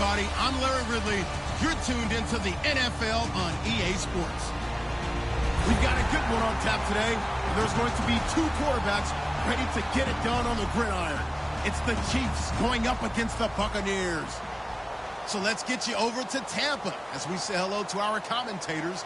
everybody. I'm Larry Ridley. You're tuned into the NFL on EA Sports. We've got a good one on tap today. And there's going to be two quarterbacks ready to get it done on the gridiron. It's the Chiefs going up against the Buccaneers. So let's get you over to Tampa as we say hello to our commentators,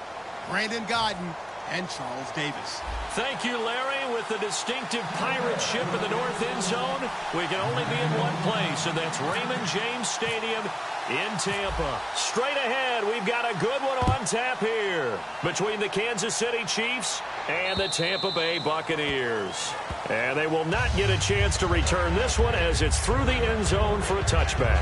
Brandon Godden and Charles Davis. Thank you, Larry. With the distinctive pirate ship in the north end zone, we can only be in one place, and that's Raymond James Stadium in Tampa. Straight ahead, we've got a good one on tap here between the Kansas City Chiefs and the Tampa Bay Buccaneers. And they will not get a chance to return this one as it's through the end zone for a touchback.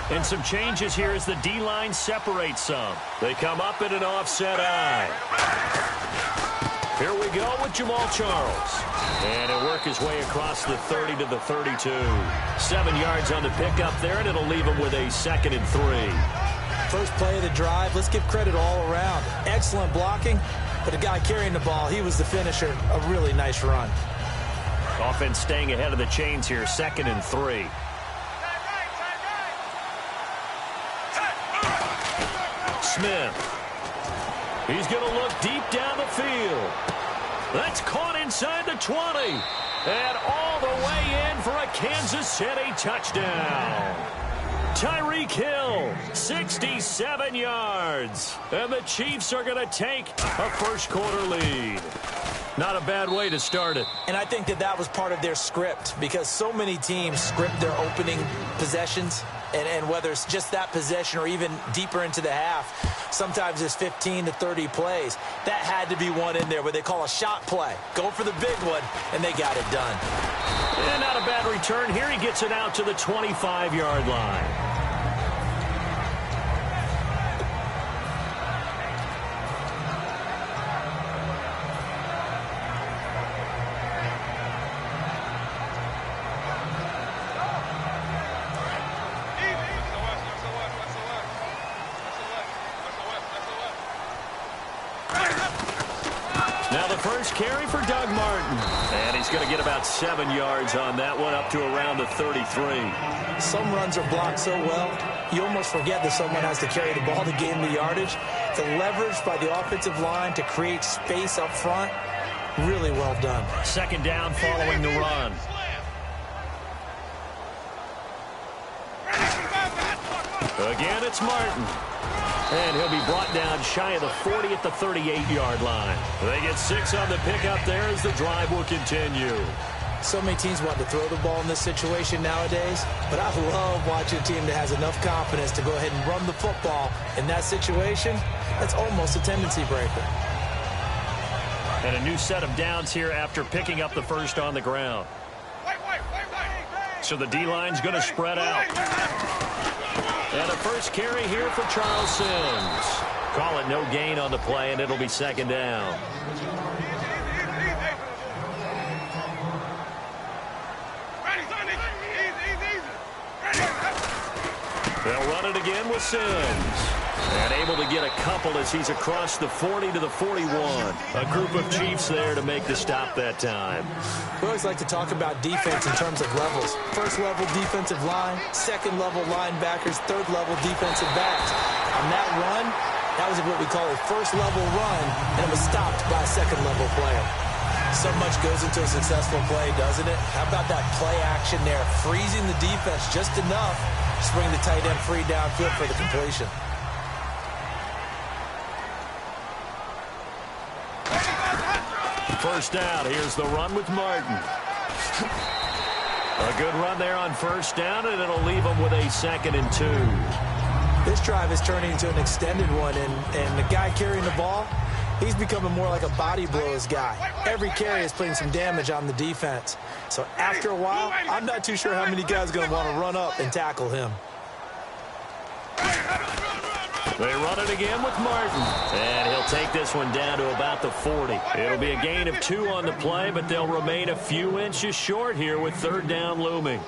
And some changes here as the D-line separates some. They come up in an offset eye. Here we go with Jamal Charles. And he'll work his way across the 30 to the 32. 7 yards on the pickup there, and it'll leave him with a 2nd and 3. First play of the drive, let's give credit all around. Excellent blocking, but the guy carrying the ball, he was the finisher. A really nice run. Offense staying ahead of the chains here, 2nd and 3. Smith. He's going to look deep down the field. That's caught inside the 20. And all the way in for a Kansas City touchdown. Tyreek Hill, 67 yards. And the Chiefs are going to take a first-quarter lead. Not a bad way to start it. And I think that was part of their script, because so many teams script their opening possessions, and whether it's just that possession or even deeper into the half, sometimes it's 15 to 30 plays. That had to be one in there where they call a shot play. Go for the big one, and they got it done. And not a bad return here. He gets it out to the 25-yard line. First carry for Doug Martin. And he's going to get about 7 yards on that one, up to around the 33. Some runs are blocked so well, you almost forget that someone has to carry the ball to gain the yardage. The leverage by the offensive line to create space up front, really well done. 2nd down following the run. Again, it's Martin. And he'll be brought down shy of the 40 at the 38-yard line. They get 6 on the pickup there as the drive will continue. So many teams want to throw the ball in this situation nowadays, but I love watching a team that has enough confidence to go ahead and run the football. In that situation, that's almost a tendency breaker. And a new set of downs here after picking up the first on the ground. So the D-line's going to spread out. And a first carry here for Charles Sims. Call it no gain on the play, and it'll be 2nd down. They'll run it again with Sims. And able to get a couple as he's across the 40 to the 41. A group of Chiefs there to make the stop that time. We always like to talk about defense in terms of levels. First level defensive line, second level linebackers, third level defensive backs. On that run, that was what we call a first level run, and it was stopped by a second level player. So much goes into a successful play, doesn't it? How about that play action there, freezing the defense just enough to bring the tight end free downfield for the completion. First down. Here's the run with Martin. A good run there on first down, and it'll leave them with a 2nd and 2. This drive is turning into an extended one, and the guy carrying the ball, he's becoming more like a body blows guy. Every carry is putting some damage on the defense. So after a while, I'm not too sure how many guys are going to want to run up and tackle him. They run it again with Martin. And he'll take this one down to about the 40. It'll be a gain of 2 on the play, but they'll remain a few inches short here with 3rd down looming.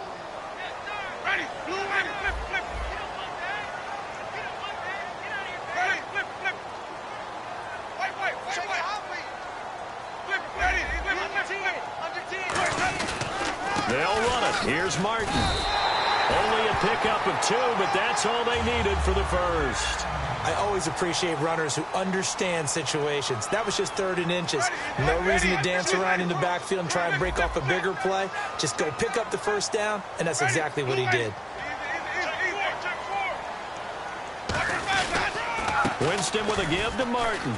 Here's Martin. Only a pickup of 2, but that's all they needed for the first. I always appreciate runners who understand situations. That was just 3rd and inches. No reason to dance around in the backfield and try and break off a bigger play. Just go pick up the first down, and that's exactly what he did. Winston with a give to Martin.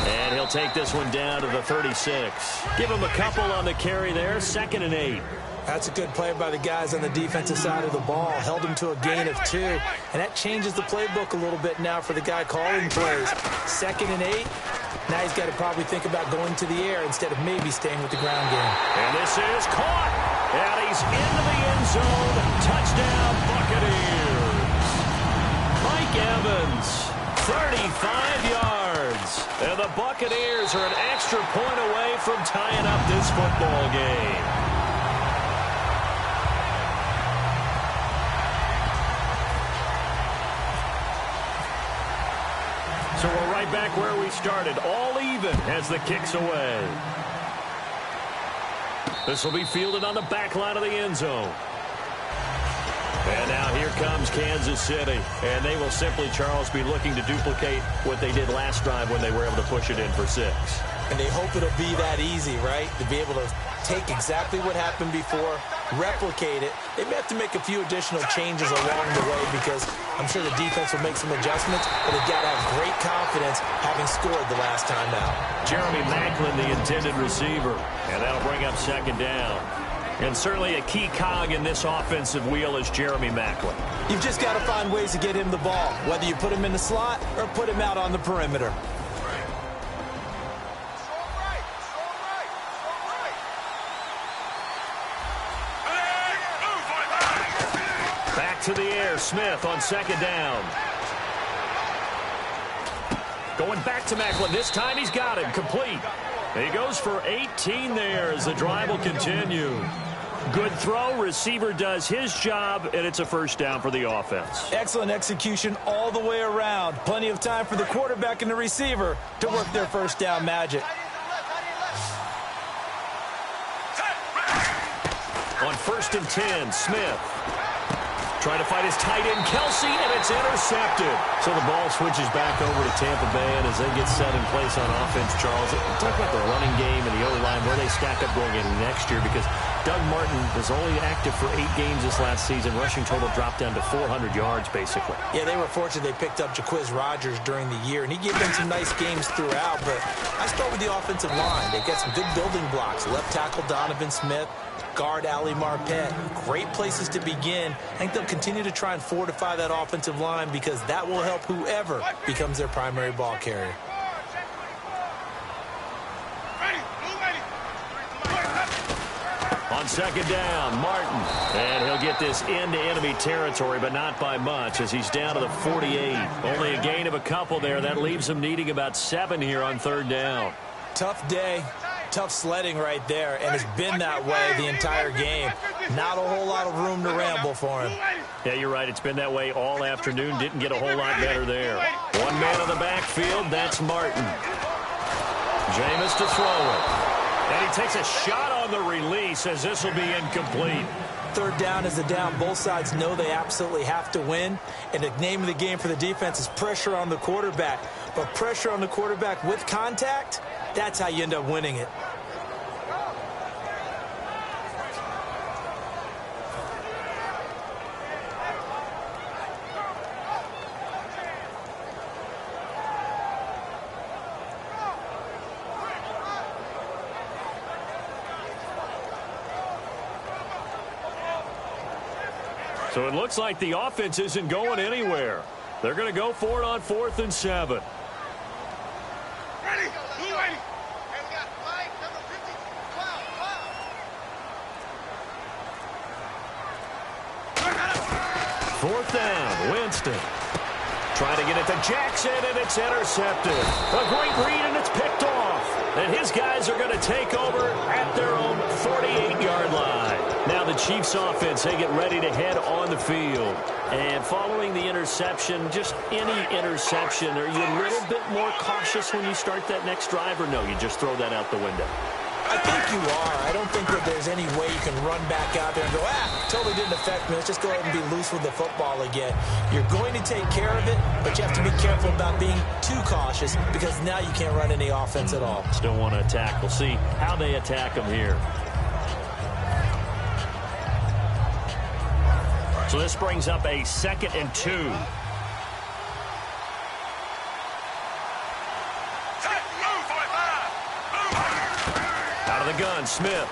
And he'll take this one down to the 36. Give him a couple on the carry there, 2nd and 8. That's a good play by the guys on the defensive side of the ball. Held him to a gain of 2. And that changes the playbook a little bit now for the guy calling plays. 2nd and 8. Now he's got to probably think about going to the air instead of maybe staying with the ground game. And this is caught. And he's into the end zone. Touchdown, Buccaneers. Mike Evans, 35 yards. And the Buccaneers are an extra point away from tying up this football game. So we're right back where we started, all even as the kick's away. This will be fielded on the back line of the end zone. And now here comes Kansas City. And they will simply, Charles, be looking to duplicate what they did last drive when they were able to push it in for 6. And they hope it'll be that easy, right? To be able to take exactly what happened before, replicate it. They may have to make a few additional changes along the way because I'm sure the defense will make some adjustments, but they've got to have great confidence having scored the last time out. Jeremy Maclin, the intended receiver. And that'll bring up 2nd down. And certainly a key cog in this offensive wheel is Jeremy Maclin. You've just got to find ways to get him the ball, whether you put him in the slot or put him out on the perimeter. Back to the air, Smith on 2nd down. Going back to Maclin. This time he's got him complete. He goes for 18 there as the drive will continue. Good throw. Receiver does his job, and it's a first down for the offense. Excellent execution all the way around. Plenty of time for the quarterback and the receiver to work their first down magic. On 1st and 10, Smith. Trying to fight his tight end, Kelsey, and it's intercepted. So the ball switches back over to Tampa Bay, and as they get set in place on offense, Charles, talk about the running game and the O-line, where they stack up going into next year, because Doug Martin was only active for 8 games this last season. Rushing total dropped down to 400 yards, basically. Yeah, they were fortunate they picked up Jaquiz Rodgers during the year, and he gave them some nice games throughout, but I start with the offensive line. They get some good building blocks. Left tackle Donovan Smith, guard Ali Marpet. Great places to begin. I think they'll continue to try and fortify that offensive line because that will help whoever becomes their primary ball carrier. On 2nd down, Martin. And he'll get this into enemy territory, but not by much as he's down to the 48. Only a gain of a couple there. That leaves him needing about 7 here on 3rd down. Tough day. Tough sledding right there, and it's been that way the entire game. Not a whole lot of room to ramble for him. Yeah, you're right. It's been that way all afternoon. Didn't get a whole lot better there. One man on the backfield. That's Martin. Jameis to throw it. And he takes a shot on the release as this will be incomplete. 3rd down is a down. Both sides know they absolutely have to win. And the name of the game for the defense is pressure on the quarterback. But pressure on the quarterback with contact, that's how you end up winning it. So it looks like the offense isn't going anywhere. They're going to go for it on 4th and 7. Ready? Who ready? Okay, we got flag number 50. 12. 4th down, Winston. Trying to get it to Jackson, and it's intercepted. A great read, and it's picked off. And his guys are going to take over at their own 48-yard line. Now the Chiefs offense, they get ready to head on the field. And following the interception, just any interception, are you a little bit more cautious when you start that next drive, or no, you just throw that out the window? I I think you are. I don't think that there's any way you can run back out there and go, totally didn't affect me. Let's just go ahead and be loose with the football again. You're going to take care of it, but you have to be careful about being too cautious because now you can't run any offense at all. Still want to attack. We'll see how they attack them here. So this brings up a 2nd and 2. Out of the gun, Smith.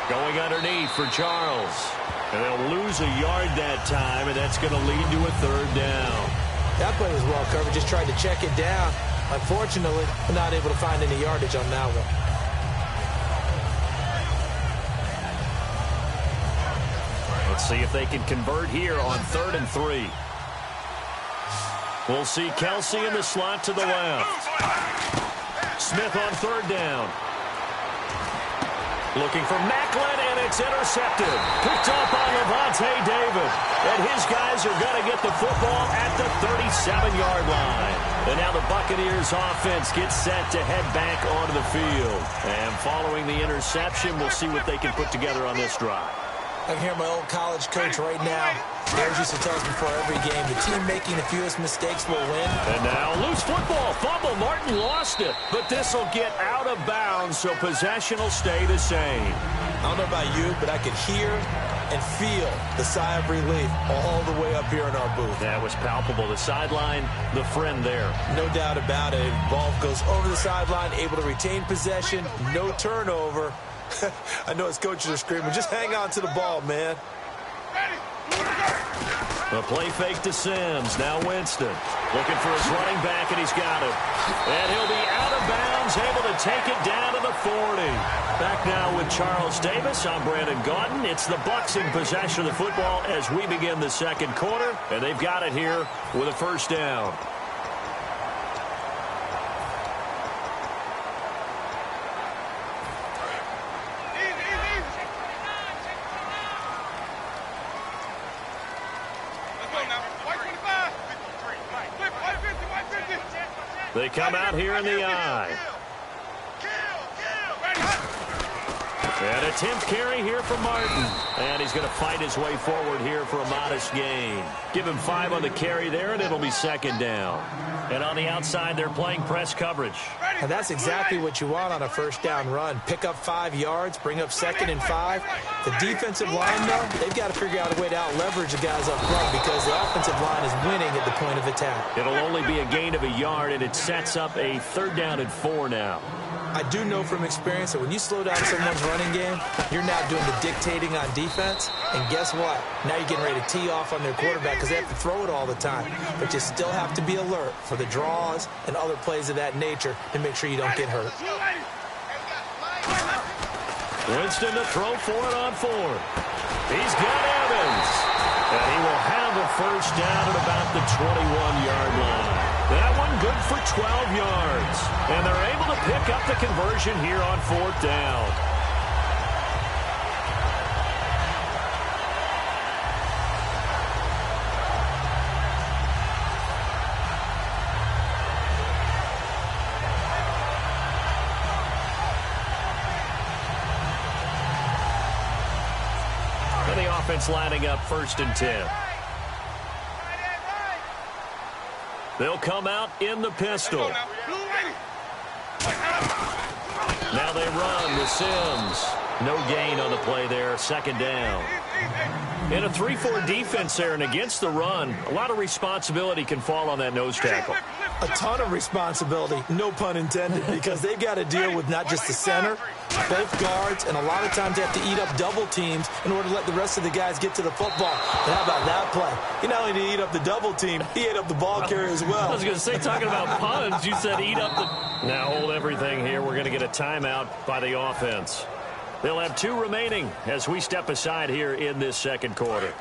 Going underneath for Charles. And they'll lose a yard that time, and that's going to lead to a 3rd down. That play was well covered. Just tried to check it down. Unfortunately, we're not able to find any yardage on that one. Let's see if they can convert here on 3rd and 3. We'll see Kelsey in the slot to the left. Smith on 3rd down. Looking for Macklin, and it's intercepted. Picked up by Levante David. And his guys are going to get the football at the 37-yard line. And now the Buccaneers offense gets set to head back onto the field. And following the interception, we'll see what they can put together on this drive. I can hear my old college coach right now. He always used to tell us before every game, the team making the fewest mistakes will win. And now loose football. Fumble. Martin lost it. But this will get out of bounds, so possession will stay the same. I don't know about you, but I could hear and feel the sigh of relief all the way up here in our booth. That was palpable. The sideline, the friend there. No doubt about it. Ball goes over the sideline, able to retain possession, no turnover. I know his coaches are screaming, just hang on to the ball, man. A play fake to Sims. Now Winston looking for his running back, and he's got it. And he'll be out of bounds, able to take it down to the 40. Back now with Charles Davis. I'm Brandon Gaudin. It's the Bucs in possession of the football as we begin the 2nd quarter, and they've got it here with a 1st down. They come out here in the eye. And a 10th carry here for Martin. And he's going to fight his way forward here for a modest gain. Give him 5 on the carry there, and it'll be 2nd down. And on the outside, they're playing press coverage. And that's exactly what you want on a 1st down run. Pick up 5 yards, bring up 2nd and 5. The defensive line, though, they've got to figure out a way to out-leverage the guys up front because the offensive line is winning at the point of attack. It'll only be a gain of a yard, and it sets up a 3rd down and 4 now. I do know from experience that when you slow down someone's running game, you're now doing the dictating on defense. And guess what? Now you're getting ready to tee off on their quarterback because they have to throw it all the time. But you still have to be alert for the draws and other plays of that nature to make sure you don't get hurt. Winston to throw for it on 4th. He's got Evans. And he will have a 1st down at about the 21-yard line. That one good for 12 yards. And they're able to pick up the conversion here on 4th down. And the offense lining up 1st and 10. They'll come out in the pistol. Now they run with Sims. No gain on the play there. 2nd down. In a 3-4 defense there and against the run, a lot of responsibility can fall on that nose tackle. A ton of responsibility, no pun intended, because they've got to deal with not just the center, both guards, and a lot of times they have to eat up double teams in order to let the rest of the guys get to the football. And how about that play? He not only did he eat up the double team, he ate up the ball carrier as well. I was going to say, talking about puns, you said eat up the... Now hold everything here. We're going to get a timeout by the offense. They'll have 2 remaining as we step aside here in this 2nd quarter.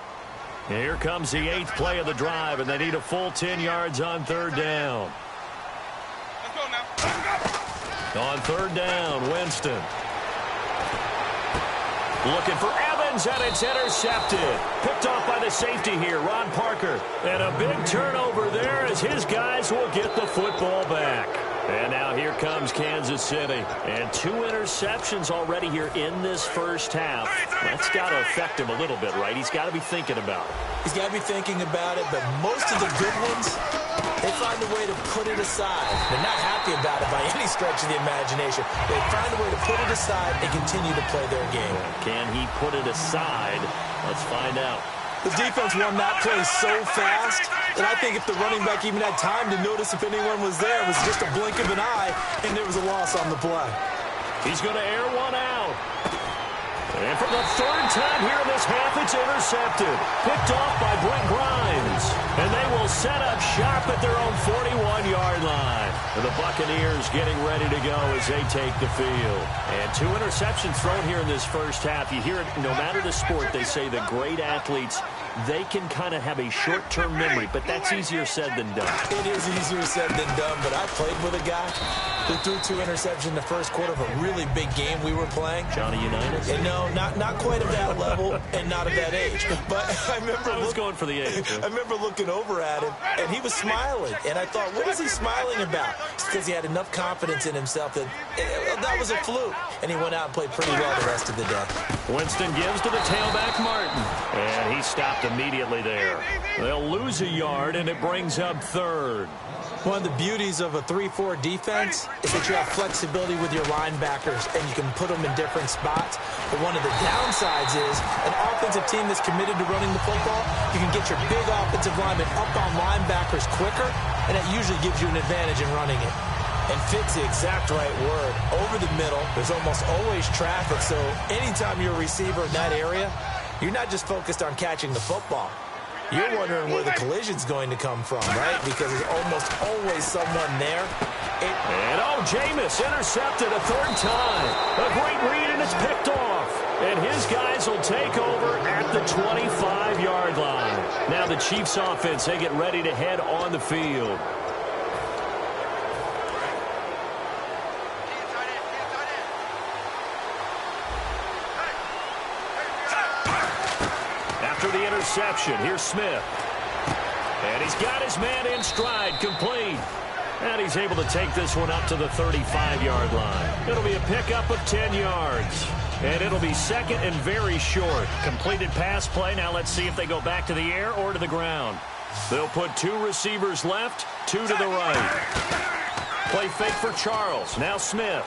And here comes the 8th play of the drive, and they need a full 10 yards on 3rd down. Let's go now. On 3rd down, Winston. Looking for Evans, and it's intercepted. Picked off by the safety here, Ron Parker. And a big turnover there as his guys will get the football back. And now here comes Kansas City. And 2 interceptions already here in this first half. That's got to affect him a little bit, right? He's got to be thinking about it. He's got to be thinking about it, but most of the good ones, they find a way to put it aside. They're not happy about it by any stretch of the imagination. They find a way to put it aside and continue to play their game. Can he put it aside? Let's find out. The defense won that play so fast that I think if the running back even had time to notice if anyone was there, it was just a blink of an eye, and there was a loss on the play. He's going to air one out. And for the 3rd time here in this half, it's intercepted. Picked off by Brent Grimes. And they will set up shop at their own 41-yard line. And the Buccaneers getting ready to go as they take the field. And 2 interceptions thrown here in this first half. You hear it, no matter the sport, they say the great athletes, they can kind of have a short-term memory, but that's easier said than done. It is easier said than done, but I played with a guy who threw 2 interceptions in the first quarter of a really big game we were playing. Johnny Unitas? And no, not quite of that level and not of that age. But I remember I was going for the age. I remember looking over at him, and he was smiling. And I thought, what is he smiling about? It's because he had enough confidence in himself that that was a fluke. And he went out and played pretty well the rest of the day. Winston gives to the tailback, Martin. And he stopped immediately there. They'll lose a yard, and it brings up 3rd. One of the beauties of a 3-4 defense is that you have flexibility with your linebackers, and you can put them in different spots. But one of the downsides is an offensive team that's committed to running the football, you can get your big offensive linemen up on linebackers quicker, and that usually gives you an advantage in running it. And fit's the exact right word. Over the middle, there's almost always traffic, so anytime you're a receiver in that area, you're not just focused on catching the football. You're wondering where the collision's going to come from, right? Because there's almost always someone there. And Jameis intercepted a 3rd time. A great read, and it's picked off. And his guys will take over at the 25-yard line. Now the Chiefs offense, they get ready to head on the field. After the interception, here's Smith. And he's got his man in stride, complete. And he's able to take this one up to the 35-yard line. It'll be a pickup of 10 yards. And it'll be 2nd and very short. Completed pass play. Now let's see if they go back to the air or to the ground. They'll put 2 receivers left, 2 to the right. Play fake for Charles. Now Smith.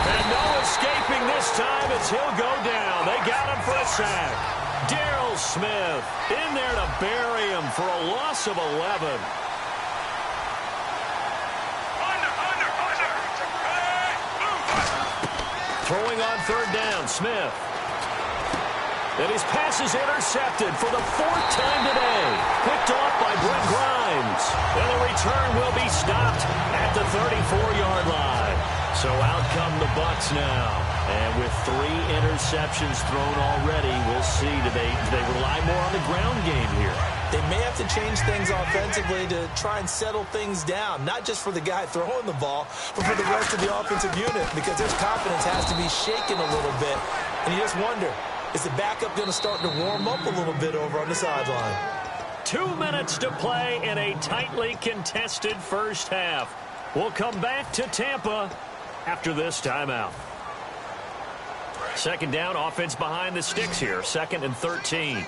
And no escaping this time as he'll go down. They got him for a sack. Darryl Smith in there to bury him for a loss of 11. Throwing on 3rd down, Smith. And his pass is intercepted for the 4th time today. Picked off by Brent Grimes. And the return will be stopped at the 34-yard line. So out come the Bucs now. And with 3 interceptions thrown already, we'll see. Do they rely more on the ground game here? They may have to change things offensively to try and settle things down, not just for the guy throwing the ball, but for the rest of the offensive unit, because their confidence has to be shaken a little bit. And you just wonder, is the backup going to start to warm up a little bit over on the sideline? 2 minutes to play in a tightly contested first half. We'll come back to Tampa after this timeout. 2nd down, offense behind the sticks here. 2nd and 13.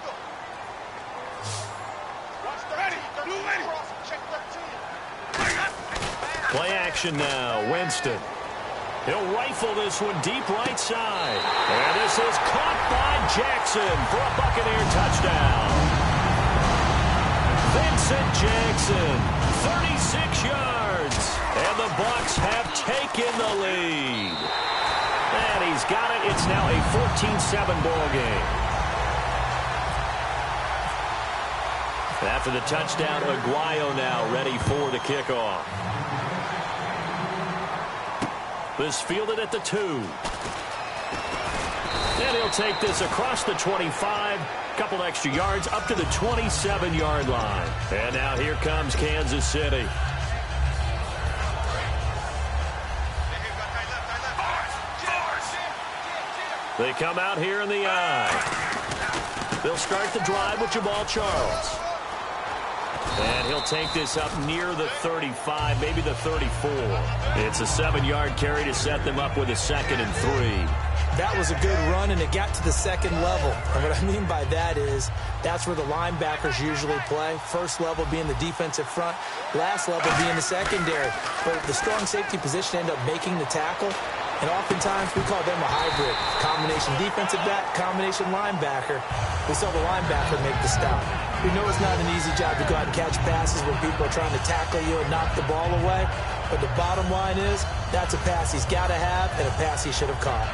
Play action now. Winston. He'll rifle this one deep right side. And this is caught by Jackson for a Buccaneer touchdown. Vincent Jackson, 36 yards. And the Bucs have taken the lead. And he's got it. It's now a 14-7 ball game. After the touchdown, Aguayo now ready for the kickoff. This fielded at the 2. And he'll take this across the 25. Couple extra yards up to the 27-yard line. And now here comes Kansas City. They come out here in the eye. They'll start the drive with Jamal Charles. And he'll take this up near the 35, maybe the 34. It's a 7-yard carry to set them up with a 2nd and 3. That was a good run, and it got to the 2nd level. And what I mean by that is that's where the linebackers usually play. First level being the defensive front, last level being the secondary. But the strong safety position ended up making the tackle, and oftentimes we call them a hybrid. Combination defensive back, combination linebacker. We saw the linebacker make the stop. We know it's not an easy job to go out and catch passes when people are trying to tackle you and knock the ball away. But the bottom line is that's a pass he's got to have and a pass he should have caught.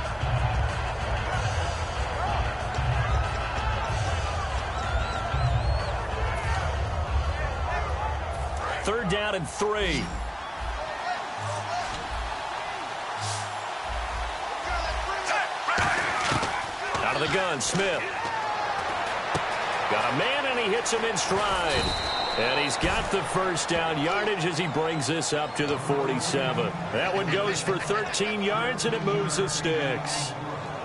Third down and 3. Out of the gun, Smith. Got a man, and he hits him in stride. And he's got the first down yardage as he brings this up to the 47. That one goes for 13 yards, and it moves the sticks.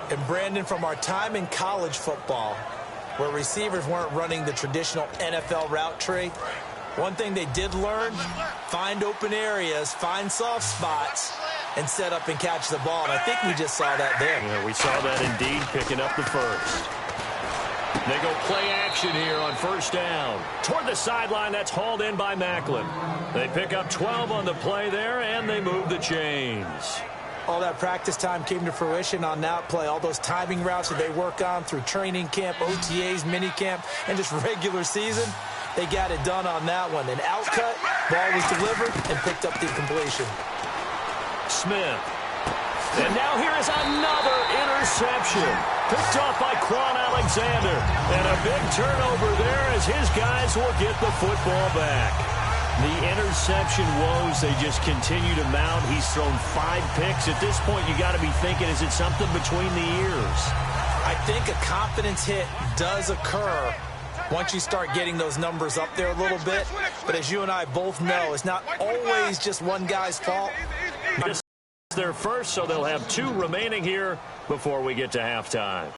And Brandon, from our time in college football, where receivers weren't running the traditional NFL route tree, one thing they did learn, find open areas, find soft spots, and set up and catch the ball. And I think we just saw that there. Yeah, we saw that indeed, picking up the first. They go play action here on first down. Toward the sideline, that's hauled in by Macklin. They pick up 12 on the play there, and they move the chains. All that practice time came to fruition on that play. All those timing routes that they work on through training camp, OTAs, mini camp, and just regular season, they got it done on that one. An outcut, ball was delivered, and picked up the completion. Smith. And now here is another interception. Picked off by Quan Alexander. And a big turnover there as his guys will get the football back. The interception woes, they just continue to mount. He's thrown 5 picks. At this point, you got to be thinking, is it something between the ears? I think a confidence hit does occur once you start getting those numbers up there a little bit. But as you and I both know, it's not always just one guy's fault. This is their first, so they'll have 2 remaining here before we get to halftime.